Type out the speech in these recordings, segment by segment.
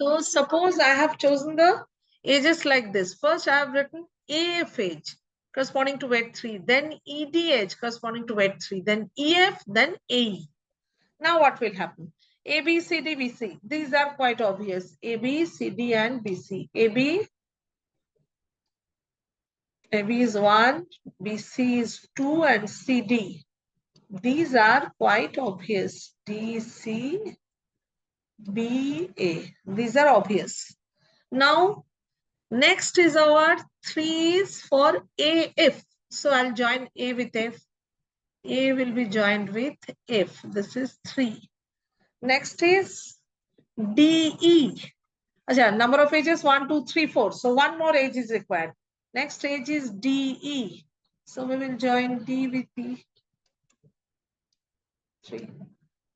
So suppose I have chosen the ages like this. First, I have written AF age corresponding to weight 3, then ED age corresponding to weight 3, then EF, then AE. Now what will happen? A, B, C, D, B, C. These are quite obvious. A, B, C, D, and B, C. A, B is 1, B, C is 2, and C, D. These are quite obvious. D, C, B, A. These are obvious. Now, next is our 3 is for AF. So I'll join A with F. A will be joined with F. This is 3. Next is DE. Achha, number of ages 1, 2, 3, 4. So one more age is required. Next age is DE. So we will join D with D. 3.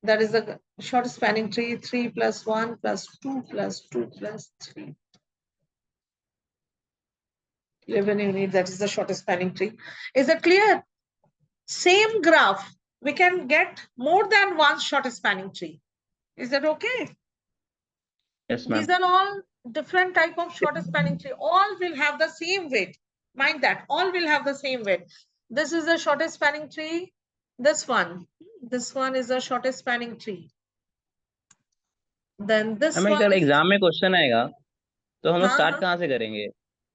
That is the short spanning tree. 3 plus 1 plus 2 plus 2 plus 3. 11 units. That is the shortest spanning tree. Is it clear? Same graph, we can get more than one shortest spanning tree. Is that okay? Yes, ma'am. These are all different type of shortest spanning tree. All will have the same weight. Mind that, all will have the same weight. This is the shortest spanning tree. This one is the shortest spanning tree. Then this हमें one. कल exam में question आएगा तो हम लोग हाँ, start हाँ। कहाँ से करेंगे?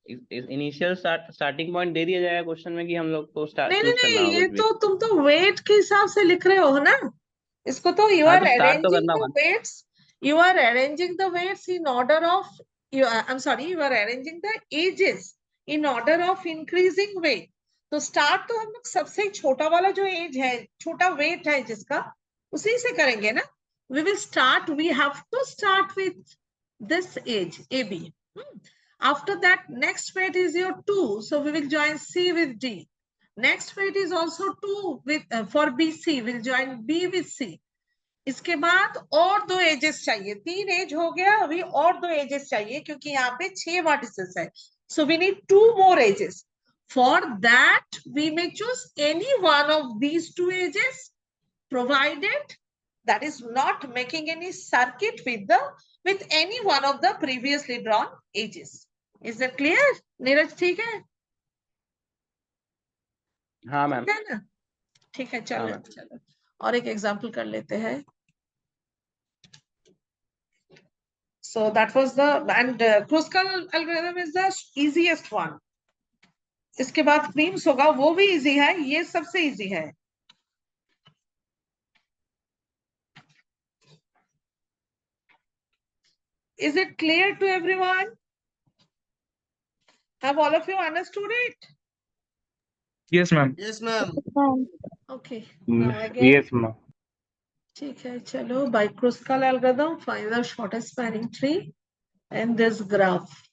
इनिशियल स्टार्टिंग पॉइंट दे दिया जाएगा क्वेश्चन में कि हम लोग को स्टार्ट नहीं, चूज नहीं, करना नहीं, होगा ये कुछ भी? तो तुम तो वेट के हिसाब से लिख रहे हो ना। इसको तो you हाँ, are तो स्टार्ट तो arranging करना the होगा। weights. You are arranging the weights in order of. I'm sorry. You are arranging the ages in order of increasing weight. तो start तो हम लोग सबसे छोटा वाला जो एज है, छोटा वेट है जिसका, उसी से करेंगे ना. We will start. We have to start with this age AB. After that, next weight is your 2. So we will join C with D. Next weight is also 2 with for BC. We'll join B with C. इसके बाद और 2 edges चाहिए. 3 as हो गया, अभी और 2 edges चाहिए क्योंकि यहाँ पे 6 वर्टिसेस है. So we need 2 more edges. For that, we may choose any one of these 2 edges, provided that is not making any circuit with any one of the previously drawn edges. Is that clear? Neeraj ठीक है? हाँ ma'am. ठीक है ना? ठीक है, चलो चलो और एक एग्जांपल कर लेते हैं. So that was the and Kruskal algorithm is the easiest one. इसके बाद Creams होगा, वो भी easy है, ये सबसे easy है. Is it clear to everyone? Have all of you understood it? Yes, ma'am. Yes, ma'am. Okay. Now again. Yes, ma'am. ठीक है, चलो. By Kruskal algorithm, find the shortest spanning tree and this graph.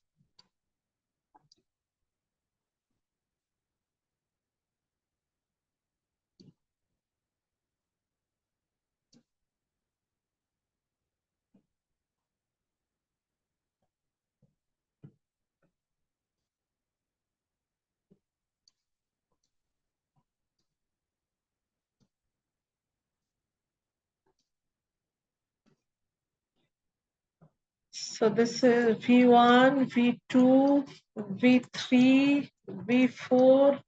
So this is V1, V2, V3, V4,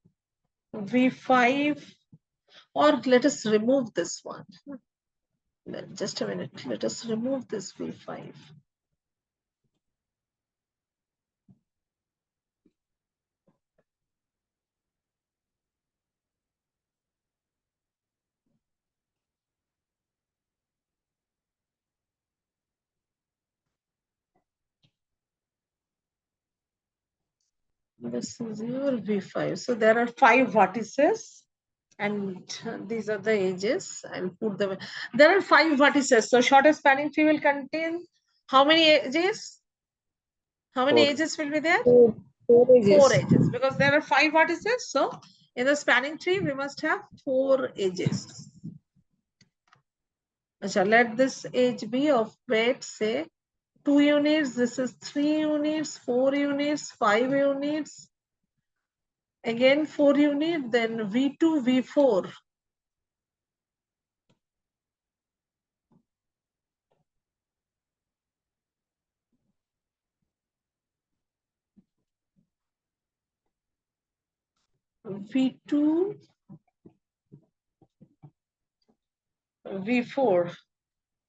V5, or let us remove this one. Just a minute. Let us remove this V5. This is your V5. So there are 5 vertices and these are the edges. I'll put them. There are 5 vertices. So shortest spanning tree will contain how many edges? How many 4. edges will be there? 4 edges. 4 edges, because there are 5 vertices. So in the spanning tree, we must have 4 edges. Achha, let this edge be of weight, say 2 units. This is 3 units, 4 units, 5 units. Again 4 units, then V2, V4. V2, V4,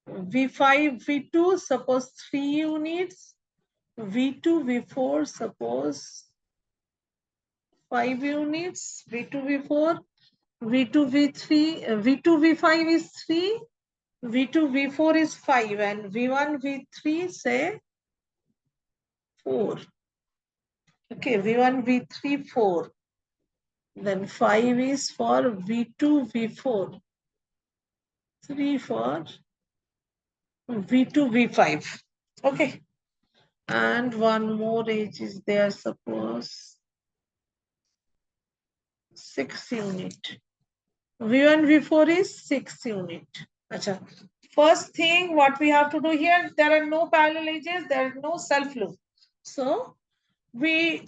V5, V2, suppose 3 units, V2, V4, suppose 5 units, V2, V4, V2, V3, V2, V5 is 3, V2, V4 is 5, and V1, V3 say 4. Okay, V1, V3, 4. Then 5 is for V2, V4. 3 for V2, V5. Okay. And one more edge is there, suppose 6 unit. V1, V4 is 6 unit. Achha. First thing, what we have to do here, there are no parallel edges, there is no self loop. So we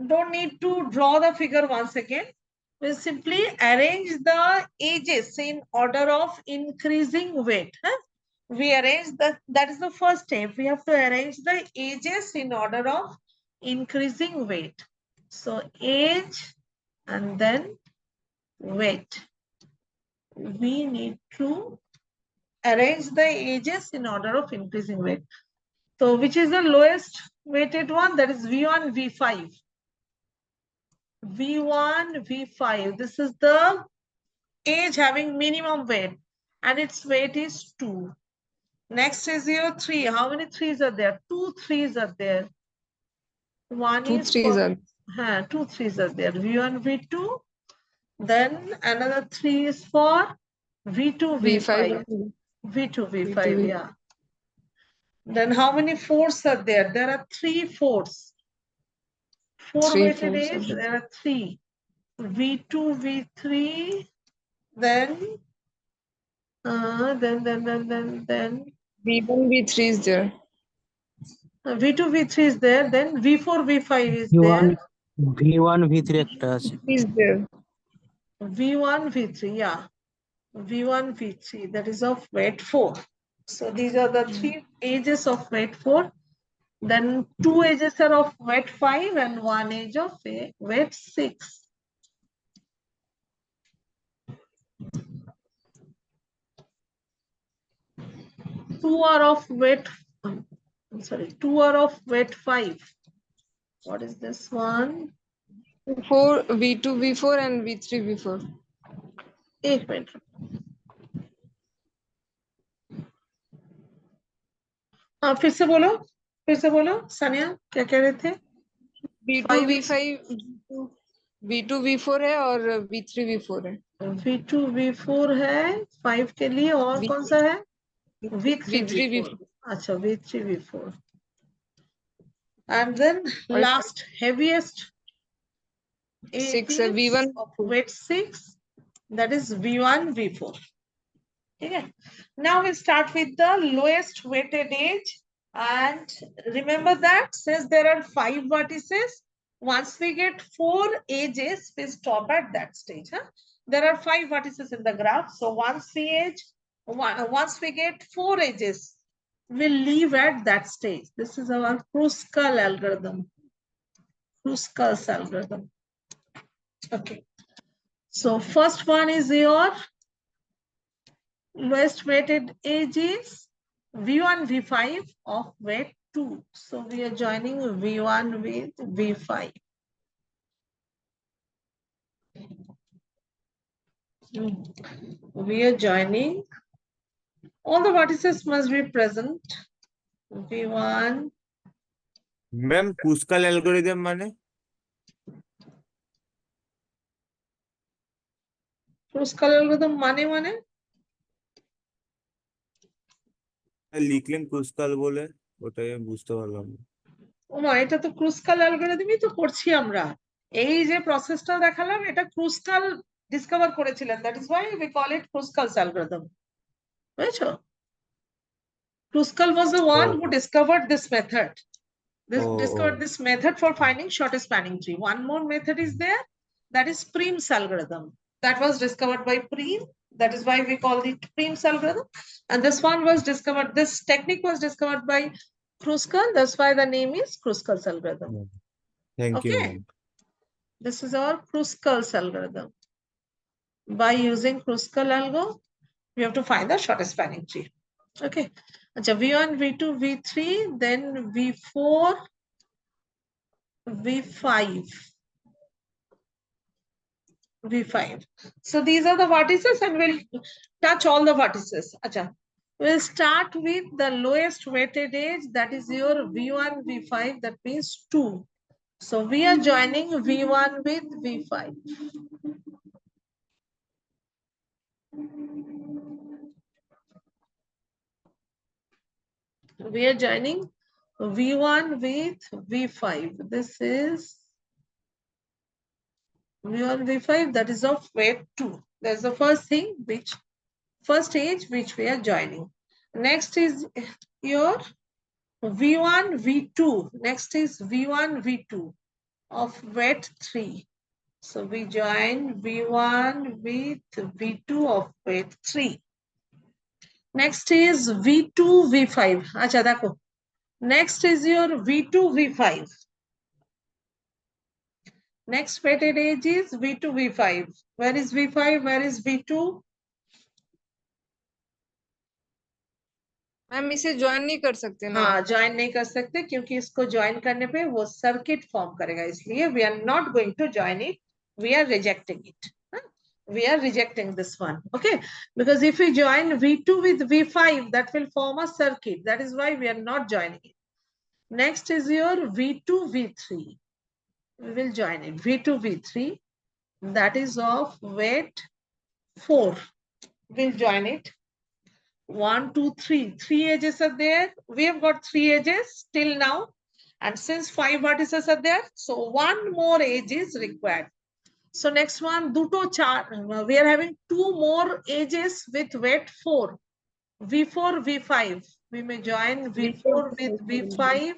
don't need to draw the figure once again. We simply arrange the edges in order of increasing weight. Huh? We arrange that is the first step. We have to arrange the edges in order of increasing weight. So edge and then weight. We need to arrange the edges in order of increasing weight. So which is the lowest weighted one? That is V1, V5. V1, V5. This is the edge having minimum weight and its weight is 2. Next is your 3. How many 3s are there? 2 3s are there. One Two is threes for, are 2 3s are there. V1, V2. Then another 3 is for V2, V5. V5. V2, V5, V2. yeah. Then how many 4s are there? There are 3 4s. 4 Three weighted fours edge, are there are 3. V2, V3, then V1, V3 is there. V2, V3 is there, then V4, V5 is V1 there. V1 V3 একটা আছে Is there. V1, V3, yeah. V1, V3, that is of weight 4. So these are the 3 edges of weight 4. Then 2 edges are of weight 5 and 1 edge of weight 6. Two are of weight, I'm sorry, 2 are of weight 5. What is this one? V2, V4 and V3, V4. एक minute हाँ फिर से बोलो सानिया क्या कह रहे थे? V2, V5, V2, V4 है और V3, V4 है. V2, V4 है 5 के लिए और कौन सा है? V3, V4. अच्छा V3, V4. And then last heaviest 6 is V1 of weight 6. That is V1, V4. Okay. Now we start with the lowest weighted edge. And remember that since there are 5 vertices, once we get 4 edges, we stop at that stage. Huh? There are 5 vertices in the graph. So once we get 4 edges, we'll leave at that stage. This is our Kruskal algorithm. Kruskal's algorithm. Okay. So first one is your lowest weighted edge is V1, V5 of weight 2. So we are joining V1 with V5. We are joining. All the vertices must be present. V1. Ma'am, Kruskal algorithm माने? Kruskal algorithm माने? লিখলেন Kruskal বলে ওটাই আমি বুঝতে পারলাম না। ওমা এটা তো Kruskal algorithmই তো করছি আমরা। এই যে প্রসেসটা দেখালাম এটা Kruskal ডিসকভার করেছিলেন। That is why we call it Kruskal's algorithm. বুঝছো? Kruskal was the one who discovered this method. Discovered this method for finding shortest spanning tree. One more method is there. That is Prim's algorithm. That was discovered by Prim. That is why we call it Prim's algorithm. And this one was discovered, this technique was discovered by Kruskal. That's why the name is Kruskal's algorithm. Thank you, Okay. ma'am. This is our Kruskal's algorithm. By using Kruskal algo, we have to find the shortest spanning tree. Okay. Acha, V1, V2, V3, then V4, V5. V5. So these are the vertices and we'll touch all the vertices. Acha. We'll start with the lowest weighted edge, that is your V1, V5, that means 2. So we are joining V1 with V5. We are joining V1 with V5. This is V1, V5, that is of weight 2. That's the first thing, first edge which we are joining. Next is your V1, V2. Next is V1, V2 of weight 3. So we join V1 with V2 of weight 3. Next is V2, V5. Acha, dekho. Next is your V2, V5. Next weighted edge is V2, V5. Where is V5? Where is V2? Ma'am इसे join नहीं कर सकते ना हाँ, join नहीं कर सकते क्योंकि इसको ज्वाइन करने पे वो सर्किट फॉर्म करेगा, इसलिए we are not going to join it, we are rejecting it. We are rejecting this one, okay? Because if we join V2 with V5, that will form a circuit. That is why we are not joining it. Next is your V2, V3. We will join it. V2, V3. That is of weight 4. We'll join it. 1, 2, 3. 3 edges are there. We have got 3 edges till now. And since 5 vertices are there, so 1 more edge is required. So next one, duto char. We are having 2 more edges with weight 4. V4, V5. We may join V4 with V5.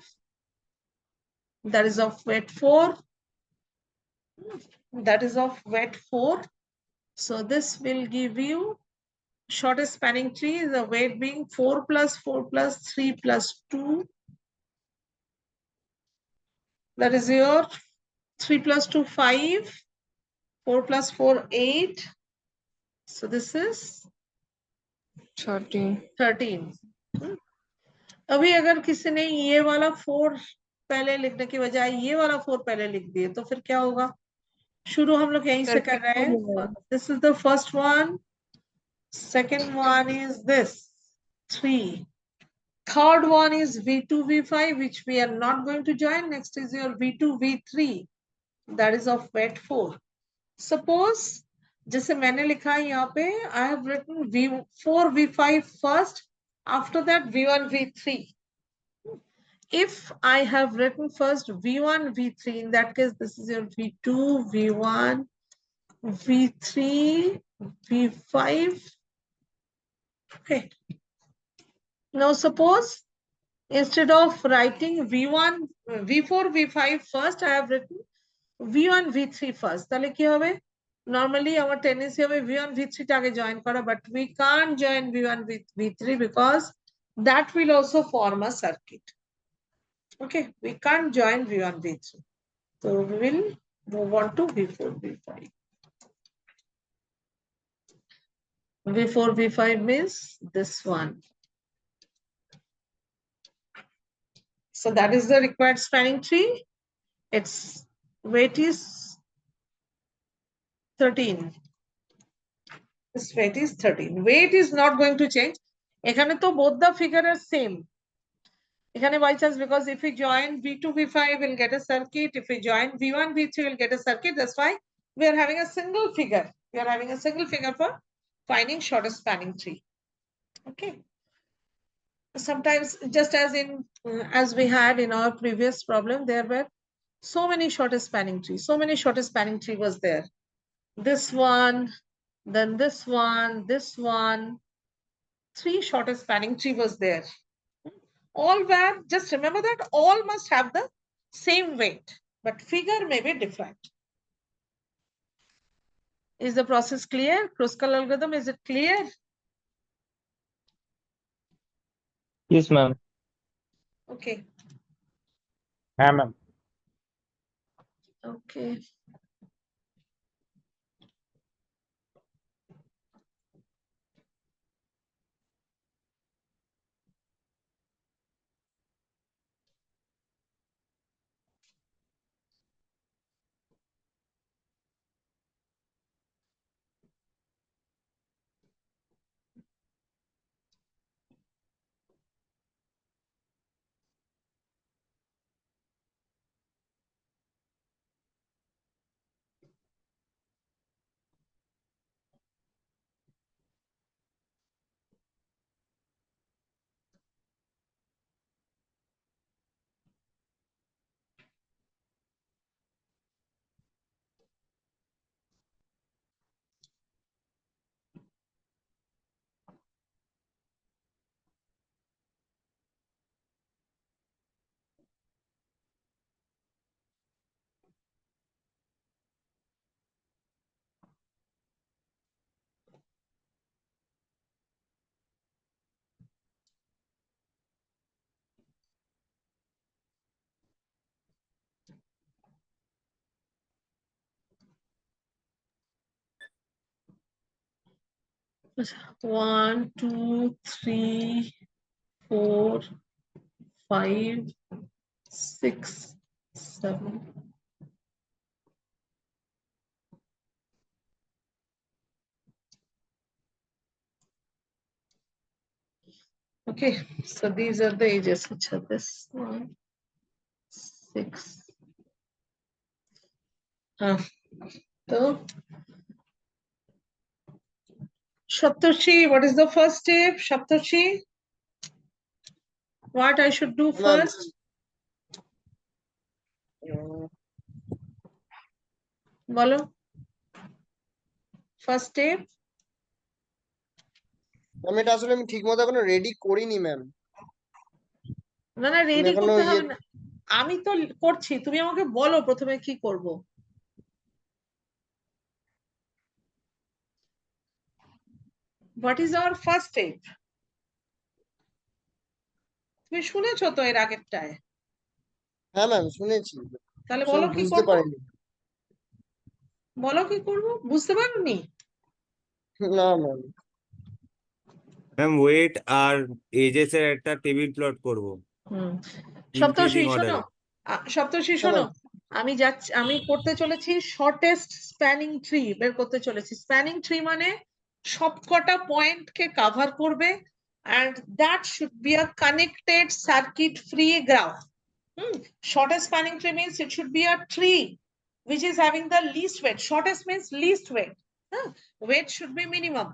That is of weight 4. That is of weight 4. So this will give you shortest spanning tree, the weight being 4 plus 4 plus 3 plus 2. That is your 3 plus 2, 5. 4 plus 4, 8. So this is 13. अभी अगर किसी ने ये वाला 4 पहले लिखने की बजाय ये वाला 4 पहले लिख दिए तो फिर क्या होगा? शुरू हम लोग यहीं से कर रहे हैं. This is the first one. Second one is this 3. Third one is V2, V5, which we are not going to join. Next is your V2, V3. That is of weight 4. Suppose जैसे मैंने लिखा है यहाँ पे, I have written V4, V5 first. After that, V1, V3. If I have written first V1, V3, in that case, this is your V2, V1, V3, V5. Okay. Now suppose instead of writing V1, V4, V5 first, I have written V1, V3 first. তাহলে কি হবে? Normally our tendency হবে V1, V3 টাকে join করা, but we can't join V1 with V3 because that will also form a circuit. Okay, we can't join V1, V3. So we will move on to V4, V5. V4, V5 means this one. So that is the required spanning tree. Its weight is 13. This weight is 13. Weight is not going to change. এখানে তো both the figure are same. এখানে by chance, because if we join V2, V5, we'll get a circuit. If we join V1, V3, we'll get a circuit. That's why we are having a single figure. We are having a single figure for finding shortest spanning tree. Okay. Sometimes, just as in as we had in our previous problem, there were so many shortest spanning trees. So many shortest spanning tree was there. This one, then this one, this one. 3 shortest spanning tree was there. All were, just remember that all must have the same weight, but figure may be different. Is the process clear? Kruskal algorithm, is it clear? Yes, ma'am. Okay. हाँ ma'am. Okay. 1 2 3 4 5 6 7. Okay, so these are the ages which are this 1 6. So Shaptarshi, what is the first step? Shaptarshi, what I should do Ma'am, first? Bolo. First step. Ma'am এটা আসলে আমি ঠিক মতো এখনো ready করিনি ma'am. না না ready এখনো করতে ইয়ে হবে না, আমি তো করছি, তুমি আমাকে বলো প্রথমে কি করব। What is our first step? তুমি শুনেছো তো এর আগেরটায়, হ্যাঁ ম্যাম শুনেছি, তাহলে আসলে বলো আমি কি বুঝতে করব, পারিনি। বলো কি করব, বুঝতে পারোনি? না ম্যাম। ম্যাম ওয়েট আর এজেস এর একটা টেবিল প্লট করব হুম, ইনক্রিজিং সপ্তর্ষি শোনো, অর্ডারে। সপ্তর্ষি হ্যাঁ শোনো, ম্যাম। আমি করতে চলেছি শর্টেস্ট স্প্যানিং ট্রি বের করতে চলেছি। স্প্যানিং ট্রি মানে সবকটা পয়েন্ট কে কভার করবে, and that should be a connected circuit free graph. Shortest spanning tree means it should be a tree which is having the least weight. Shortest means least weight. Weight should be minimum.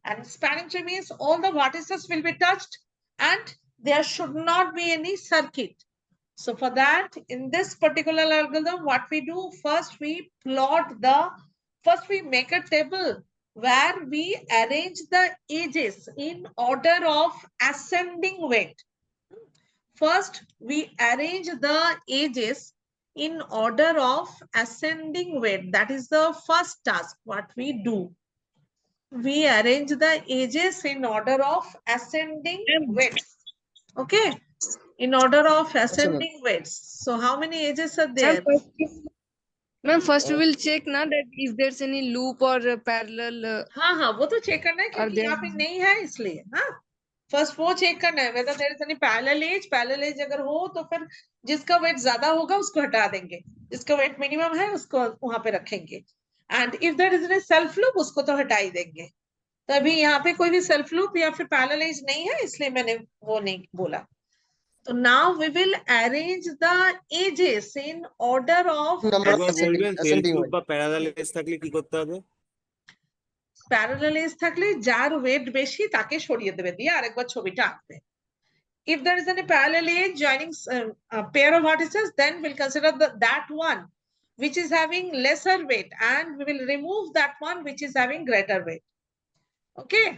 And spanning tree means all the vertices will be touched and there should not be any circuit. So for that, in this particular algorithm, what we do, first we make a table where we arrange the edges in order of ascending weight. First, we arrange the edges in order of ascending weight. That is the first task, what we do. We arrange the edges in order of ascending weights. Okay, in order of আচ্ছা ma'am. ascending weights. So how many edges are Ma'am, there? first we will check ना that if there's any loop or parallel हाँ हाँ वो तो check करना है are क्योंकि there. यहाँ पे नहीं है इसलिए। हाँ, फर्स्ट वो चेक करना है whether there is any parallel edge अगर हो तो फिर जिसका वेट ज्यादा होगा उसको हटा देंगे, जिसका वेट मिनिमम है उसको वहां पे रखेंगे, and if there is any self loop उसको तो हटा ही देंगे। तो अभी यहाँ पे कोई भी सेल्फ लूप या फिर पैरेलल एज नहीं है इसलिए मैंने वो नहीं बोला। तो now we will arrange the edges in order of number একবার বলবেন সেলফ অ্যাসেন্ডিং লুপ ওয়েট। বা প্যারালাল এজ থাকলে কি করতে হবে? প্যারালাল এজ থাকলে যার ওয়েট বেশি তাকে সরিয়ে দেবে, দিয়ে আরেকবার ছবিটা আঁকবে। If there is any parallel edge joining a pair of vertices, then we'll consider that one which is having lesser weight and we will remove that one which is having greater weight. Okay.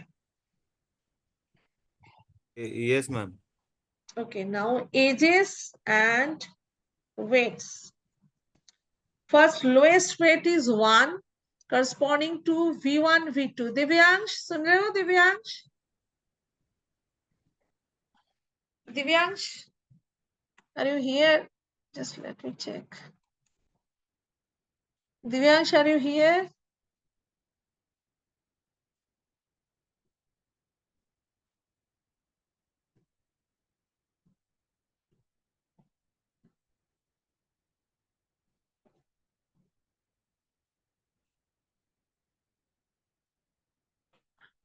Yes ma'am. Okay, now ages and weights. First, lowest weight is 1 corresponding to V1, V2. Divyansh, sun rahe ho Divyansh? Divyansh, are you here? Just let me check. Divyansh, are you here?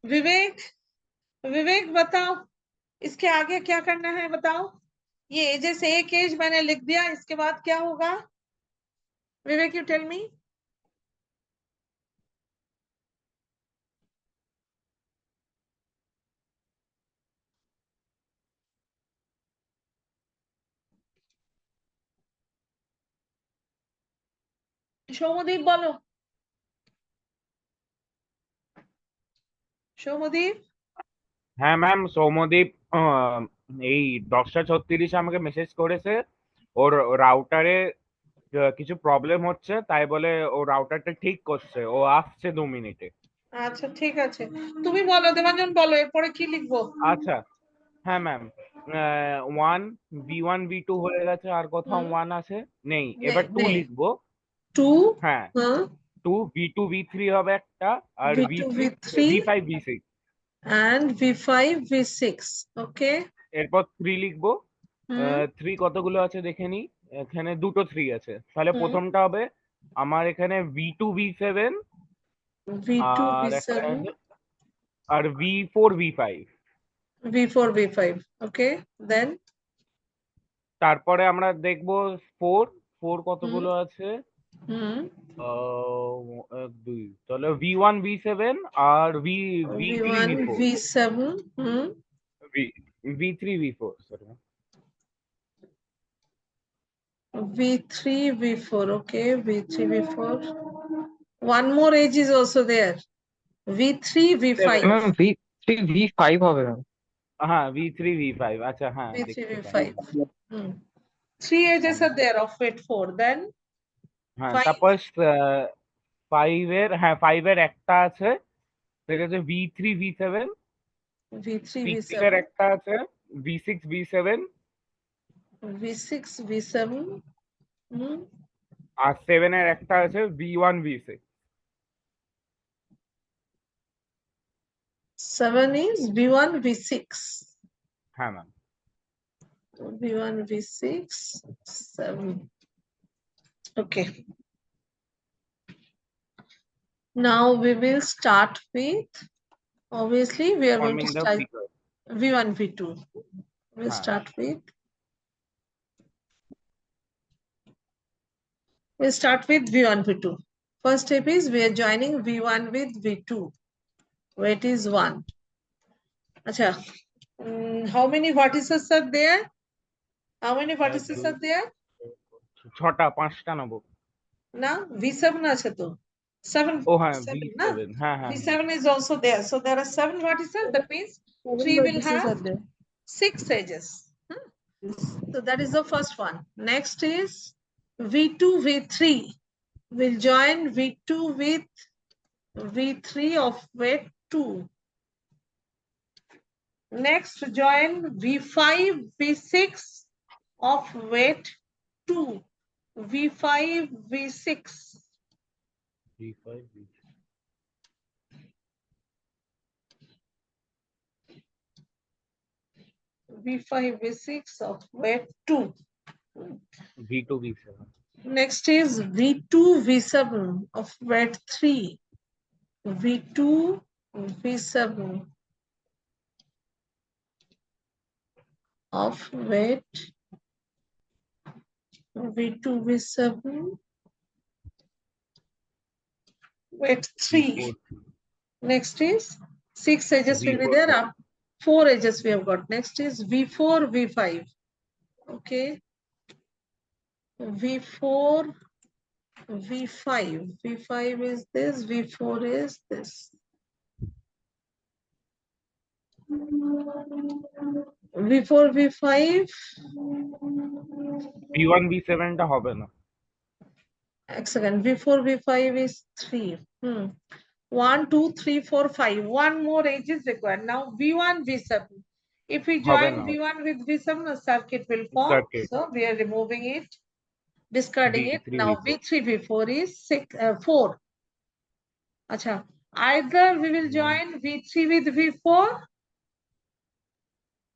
विवेक, विवेक बताओ इसके आगे क्या करना है बताओ। ये edges एक as मैंने लिख दिया, इसके बाद क्या होगा? विवेक यू टेल मी। সৌমদীপ বলো, সৌমদীপ। হ্যাঁ ম্যাম, সৌম্যদীপ এই 10:36 আমাকে মেসেজ করেছে, ওর রাউটারে কিছু প্রবলেম হচ্ছে, তাই বলে ও রাউটারটা ঠিক করছে, ও আসছে 2 মিনিটে। আচ্ছা ঠিক আছে, তুমি বলো দেবাঞ্জন, বলো এরপরে কি লিখবো। আচ্ছা হ্যাঁ ম্যাম, 1 V1 V2 হয়ে গেছে, আর কোথাও 1 আছে নেই, এবার 2 লিখবো। 2, হ্যাঁ 2 V2 V3 হবে একটা, আর V2 V3 V3 V5 V6। and V5, V6. Okay. এরপর 3 লিখবো। Hmm. 3 কতগুলো আছে দেখে নিই। এখানে দুটো 3 আছে, তাহলে হুম। প্রথমটা হবে আমার এখানে V2 V7 V2, আর একটা V7, আছে আর V4 V5। V4, V5. Okay. Then তারপরে আমরা দেখবো 4 কতগুলো আছে। hmm. এক, দুই, তাহলে V1 V7 R V3 V1, V4 V7, hmm. V3 V4 sorry। V3, V4. Okay. V3, V4. One more edge is also there. V3, V5. Ma'am V3 V5 হবে ma'am. হ্যাঁ V3 V5 আচ্ছা হ্যাঁ V3, দেখতে V5. পাচ্ছি। Hmm. 3 edges are there of weight 4. Then হ্যাঁ 5. তারপর 5 এর একটা আছে, সেটা হচ্ছে V3 V7। V3, 6 V7. এর একটা আছে V6 V7 V6, V7. Hmm. আর 7 এর একটা আছে V1 V6। 7 is V1, V6. হ্যাঁ ma'am. V1, V6, 7. Okay. Now we will start with, obviously, we are going to Forming the start figure। V1, V2. We'll Huh. start with. We'll start with V1, V2. First step is we are joining V1 with V2. Weight is 1. Acha. How many vertices are there? How many vertices are there? 6টা 5টা নেবো। Now V7 আছে তো 7. ও হ্যাঁ V7 V7 না? হ্যাঁ হ্যাঁ V7 is also there. So there are 7 vertices. That means 3 will have 6 edges. So that is the first one. Next is V2, V3. We'll join V2 with V3 of weight 2. Next, join V5, V6 of weight 2. V5, V6. V5 V5, V6 of weight 2. V2 V7 Next is V2, V7 of weight 3. V2, V7 of weight V2, V7 weight 3. V4 Next is 6 edges will be V4 there. Up 4 edges we have got. Next is V4, V5. Okay. V4, V5. V5 is this. V4 is this. V4, V5. V1 V7 টা হবে না। Second. V4, V5 is 3. 1, 2, 3, 4, 5. One more edge is required. Now V1, V7. If we join না। V1 with V7, a circuit will form. Circuit। So we are removing it, discarding it. V3 Now V4 V3, V4 is 4. Acha. Either we will join V3 with V4.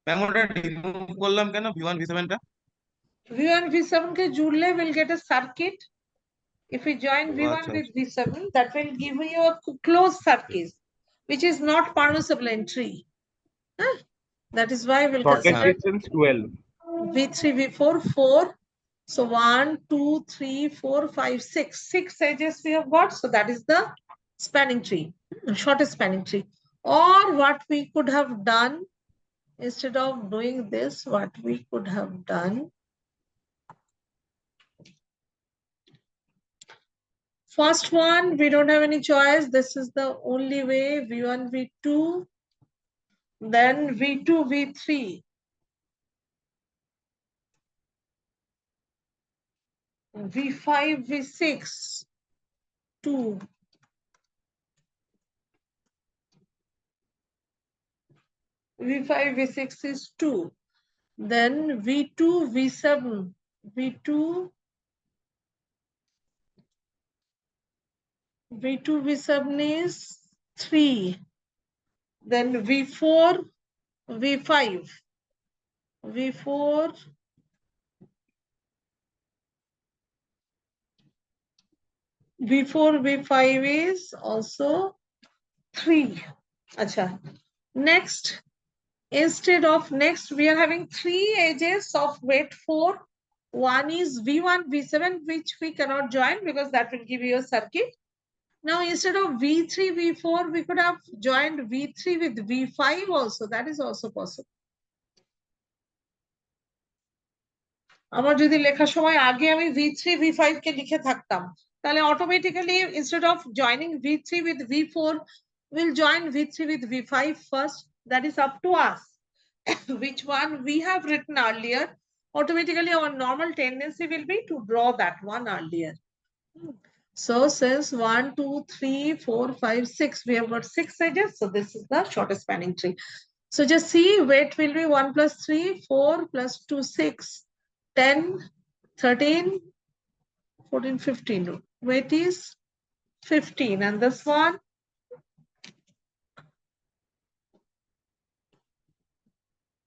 Ma'am ওটা remove করলাম কেন V1 V7 টা? V1, V7 ke judle will get a circuit. If we join O V1 আচ্ছা with V7, that will give you a closed circuit, which is not permissible in tree. Huh? That is why we'll shortest consider distance 12। V3, V4, 4. So 1, 2, 3, 4, 5, 6. 6 edges we have got. So that is the spanning tree, shortest spanning tree. Or what we could have done, instead of doing this, what we could have done. First one, we don't have any choice. This is the only way. V1, V2, then V2, V3. V5, V6, 2. V5, V6 is 2. Then V2, V7. V2, V7 is 3. then V4, V5, V4, V4, V5 is also 3. Acha. Next, instead of next, we are having 3 edges of weight 4. One is V1, V7, which we cannot join because that will give you a circuit. Now, instead of V3, V4, we could have joined V3 with V5 also. That is also possible. আমার যদি লেখার সময় আগে আমি V3, V5 কে লিখে থাকতাম, তাহলে automatically instead of joining V3 with V4, we'll join V3 with V5 first. That is up to us. Which one we have written earlier. Automatically, our normal tendency will be to draw that one earlier. So since 1, 2, 3, 4, 5, 6, we have got 6 edges. So this is the shortest spanning tree. So just see, weight will be 1 plus 3, 4 plus 2, 6, 10, 13, 14, 15. Weight is 15. And this one,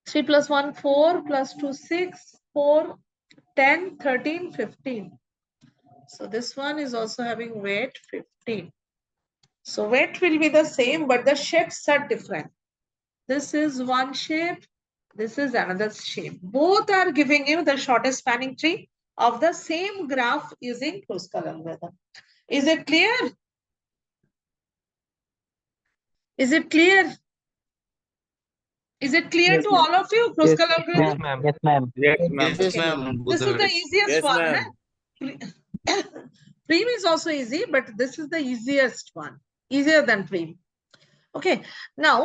three plus 1, 4 plus 2, 6, 4, 10, 13, 15. So this one is also having weight 15. So weight will be the same, but the shapes are different. This is one shape. This is another shape. Both are giving you the shortest spanning tree of the same graph using Kruskal algorithm. Is it clear? Is it clear? Is it clear Yes, to ma'am. all of you? Kruskal algorithm? Yes, ma'am. Yes, ma'am. Yes, ma'am. Yes, Okay. ma'am. This is the easiest Yes, one. ma'am. Preem is also easy, but this is the easiest one. Easier than Preem. Okay. Now,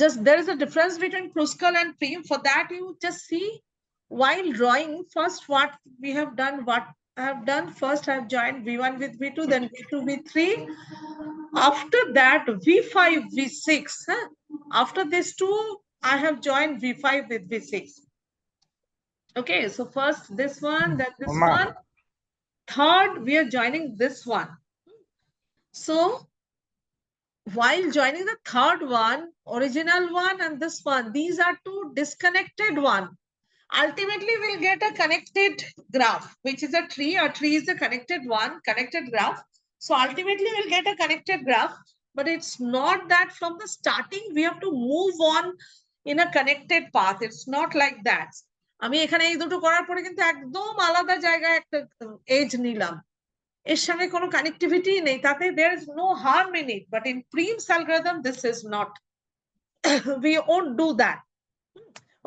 just there is a difference between Kruskal and Preem. For that, you just see while drawing first what we have done. What I have done first, I have joined V1 with V2, then V2, V3. After that, V5, V6. After these two, I have joined V5 with V6. Okay, so first this one, then this Ma'am. one. Third, we are joining this one. So while joining the third one, original one and this one, these are two disconnected one. Ultimately, we'll get a connected graph, which is a tree. A tree is a connected one, connected graph. So ultimately, we'll get a connected graph, but it's not that from the starting, we have to move on in a connected path. It's not like that. আমি এখানে এই দুটো করার পরে কিন্তু একদম আলাদা জায়গায় একটা এজ নিলাম, এর সঙ্গে কোনো কানেক্টিভিটি নেই, তাতে there is no harm in it, but in Preem's algorithm this is not. We won't do that.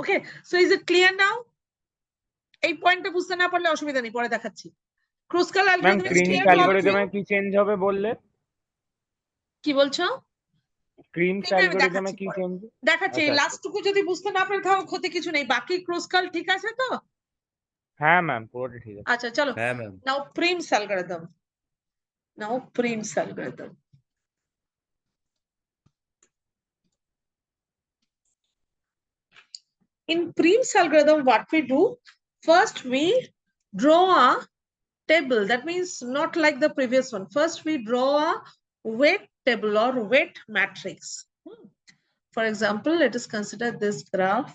Okay, so is it clear now? এই পয়েন্টটা বুঝতে না পারলে অসুবিধা নেই, পরে দেখাচ্ছি। Kruskal ma'am algorithm is creams clear to all of you? অ্যালগরিদমে কি চেঞ্জ হবে বললে? কি বলছো? ক্রিমস ঠিক আছে, আমি অ্যালগরিদমে দেখাচ্ছি কি পরে। চেঞ্জ? দেখাচ্ছি, আচ্ছা, লাস্ট টুকু যদি বুঝতে না পারে তাও ক্ষতি কিছু নেই, বাকি Kruskal ঠিক আছে তো? হ্যাঁ ম্যাম পুরোটা ঠিক আছে। আচ্ছা চলো, হ্যাঁ ma'am. now Preem's algorithm. Now Preem's algorithm. In Preem's algorithm, what we do, first we draw a table. That means not like the previous one. First, we draw a weight table or weight matrix. For example, let us consider this graph.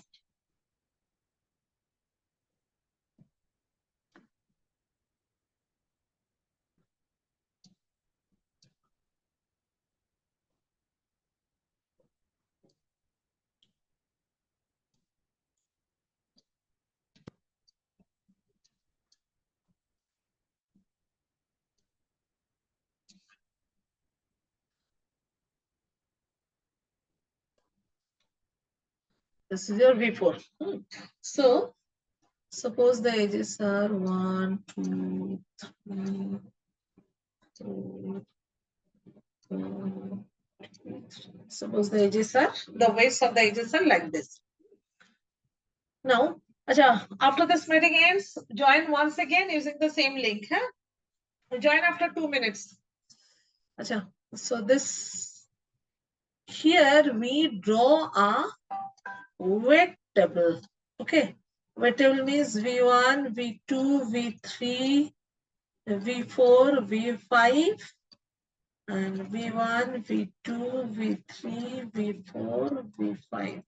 This is your V4. So, suppose the edges are 1, 2, 3, 4, 5, 6. Suppose the edges are, the weights of the edges are like this. Now, after the splitting ends, join once again using the same link. Join after 2 minutes. So this, here we draw a weight table. Okay, weight table means V1, V2, V3, V4, V5, and V1, V2, V3, V4, V5.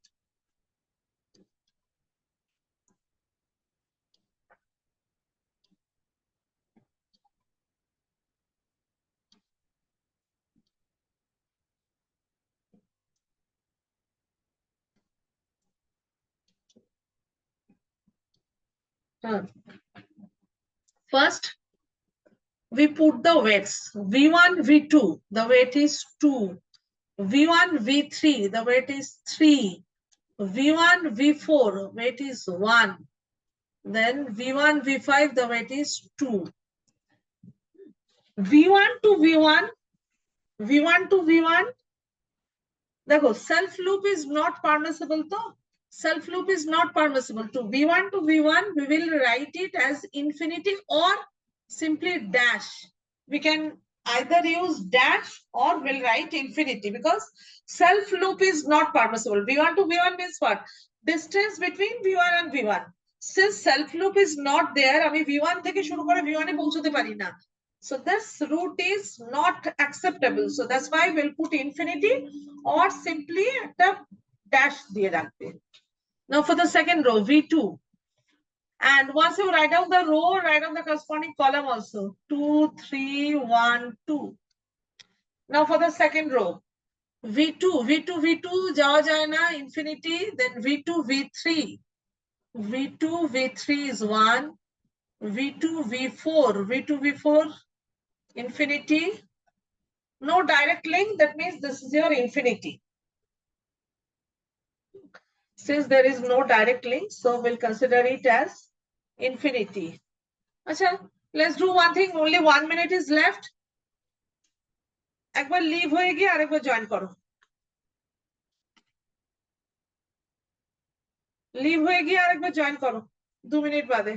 First, we put the weights. V1, V2, the weight is 2. V1, V3, the weight is 3. V1, V4, weight is 1. Then V1, V5, the weight is 2. V1 to V1, V1 to V1. देखो, self loop is not permissible though. Self loop is not permissible. To V1 to V1, we will write it as infinity or simply dash. We can either use dash or we'll write infinity because self loop is not permissible. V1 to V1 means what? Distance between V1 and V1. Since self loop is not there, আমি V1 থেকে শুরু করে V1 এ পৌঁছতে পারি না. So this route is not acceptable. So that's why we'll put infinity or simply the dash দিয়ে রাখবে. Now for the second row, V2. And once you write down the row, write down the corresponding column also. 2, 3, 1, 2. Now for the second row, V2, V2, V2, যাওয়া যায় না, infinity, then V2, V3. V2, V3 is 1. V2, V4, V2, V4, infinity. No direct link, that means this is your infinity. Since there is no direct link, so we'll consider it as infinity. Acha, let's do one thing. Only 1 minute is left. একবার leave হয়ে গিয়ে আরেকবার join করো। Leave হয়ে গিয়ে আরেকবার join করো 2 minute বাদে।